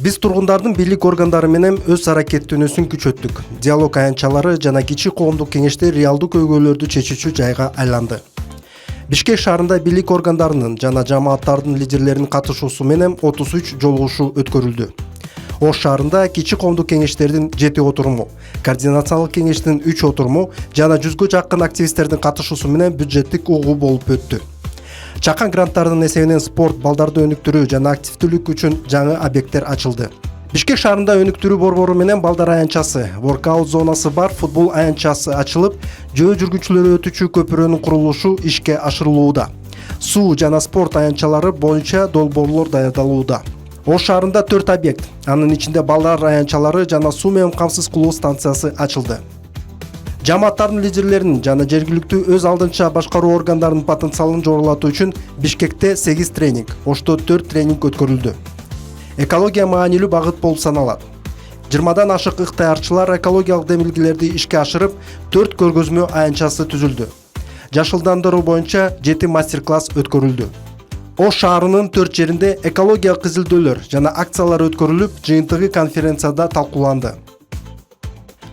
Биз тургундардын бийлик органдары менен өз аракеттенүүсүн күчөттүк. Диалог аянтчалары жана кичи коомдук кеңештер реалдуу көйгөйлөрдү чечүүчү жайга айланды. Бишкек шаарында бийлик органдарынын жана жамааттардын лидерлеринин катышуусу менен 33 жолугушуу өткөрүлдү. Ош шаарында кичи коомдук кеңештердин 7 отуруму, координациялык кеңештин 3 отуруму жана 100гө жакын активисттердин катышуусу менен бюджеттик угуу болуп өттү. Чакан гранттардын эсебинен спорт, балдарды өнүктүрүү жана активдүүлүк үчүн жаңы объекттер ачылды. Бишкек шаарында өнүктүрүү борбору менен балдар аянтчасы, воркаут зонасы бар футбол аянтчасы ачылып, жөө жүргүнчүлөрү өтүүчү көпүрөнүн курулушу ишке ашырылууда. Суу жана спорт аянтчалары боюнча долбоорлор даярдалууда. Ош шаарында 4 объект, анын ичинде балдар аянтчалары жана суу менен камсыз кылуу станциясы ачылды. Жамааттардын лидерлеринин жана жергиликтүү өз алдынча башкаруу органдарынын потенциалын жогорулатуу үчүн Бишкекте 8 тренинг, Ошто 4 тренинг өткөрүлдү. Экология маанилүү багыт болуп саналат. 20дан ашык ыктыярчылар экологиялык демилгелерди ишке ашырып, 4 көргөзмө аянтчасы түзүлдү. Жашылдандыруу боюнча 7 мастер-класс өткөрүлдү. Ош шаарынын 4 жеринде экологиялык изилдөөлөр жана акциялар өткөрүлүп, жыйынтыгы конференцияда талкууланды.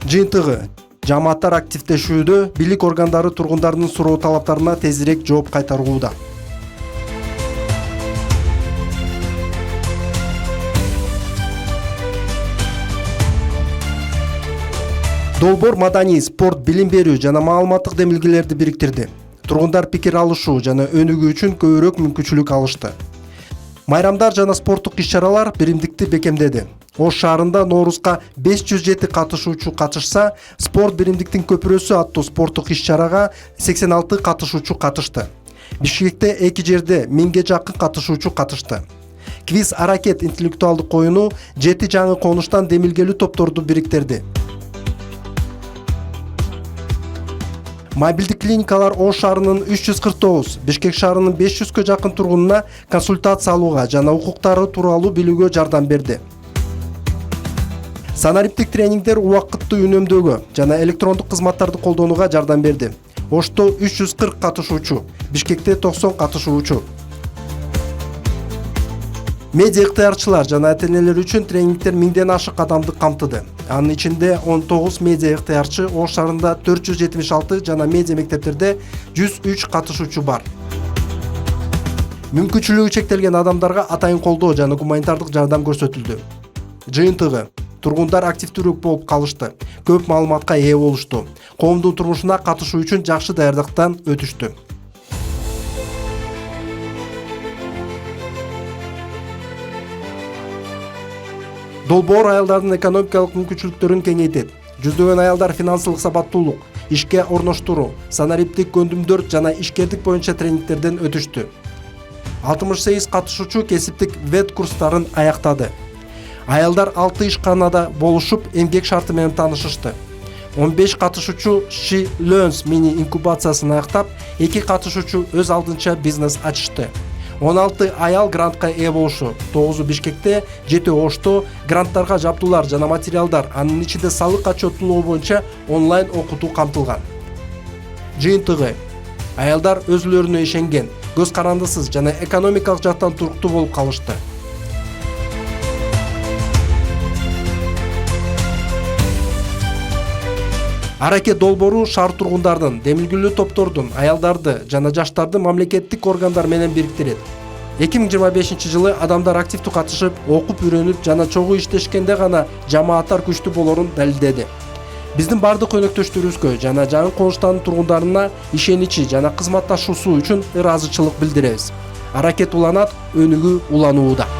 Жыйынтыгы: жамааттар активдешүүдө, бийлик органдары тургундардын суроо талаптарына тезирээк жооп кайтарууда. Долбоор маданий, спорт, билим берүү жана маалыматтык демилгелерди бириктирди. Тургундар пикир алышуу жана өнүгүү үчүн көбүрөөк мүмкүнчүлүк алышты. Майрамдар жана спорттук иш-чаралар биримдикти бекемдеди. Ош шаарында Ноорузга 507 катышуучу катышса, спорт биримдиктин көпүрөсү аттуу спорттук иш-чарага 86 катышуучу катышты. Бишкекте 2 жерде 1000ге жакын катышуучу катышты. Квиз аракет интеллектуалдык оюну 7 жаңы конуштан демилгелүү топторду бириктирди. Мобилдик клиникалар Ош шаарынын 349, Бишкек шаарынын 500гө жакын тургунуна консультация алууга жана укуктары тууралуу билүүгө жардам берди. Санариптик тренингдер убакытты үнөмдөөгө жана электрондук кызматтарды колдонууга жардам берди. Ошто 340 катышуучу, Бишкекте 90 катышуучу. Медиа ыктыярчылар жана ата-энелер үчүн тренингдер 1000ден ашык адамды камтыды. Анын ичинде 19 медиа ыктыярчы, Ош шаарында 476 жана медиа мектептерде 103 катышуучу бар. Мүмкүнчүлүгү чектелген адамдарга атайын колдоо жана гуманитардык жардам көрсөтүлдү. Жыйынтыгы: тургундар активдүүрөөк болуп калышты, көп маалыматка ээ болушту, коомдун турмушуна катышуу үчүн жакшы даярдыктан өтүштү. Долбоор аялдардын экономикалык мүмкүнчүлүктөрүн кеңейтет. Жүздөгөн аялдар финансылык сабаттуулук, ишке орноштуруу, санариптик көндүмдөр жана ишкердик боюнча тренингтерден өтүштү. 68 катышуучу кесиптик вет курстарын аяктады. Аялдар 6 ишканада болушуп, эмгек шарты менен таанышышты. 15 катышуучу She Learns мини инкубациясын аяктап, 2 катышуучу өз алдынча бизнес ачышты. 16 аял грантка ээ болушу, 9 Бишкекте, 7 Ошто гранттарга жабдуулар жана материалдар, анын ичинде салык отчеттуулугу боюнча онлайн окутуу камтылган. Жыйынтыгы: аялдар өзүлөрүнө ишенген, көз карандысыз жана экономикалык жактан туруктуу болуп калышты. Аракет долбоору шаар тургундардын, демилгелүү топтордун, аялдарды жана жаштарды мамлекеттик органдар менен бириктирет. 2025 жылы адамдар активдүү катышып, окуп үйрөнүп жана чогуу иштешкенде гана жамааттар күчтүү болорун далилдеди. Биздин бардык өнөктөштөрүбүзгө жана жаңы конуштардын тургундарына ишеничи жана кызматташуусу үчүн ыраазычылык билдиребиз. Аракет уланат, өнүгүү уланууда.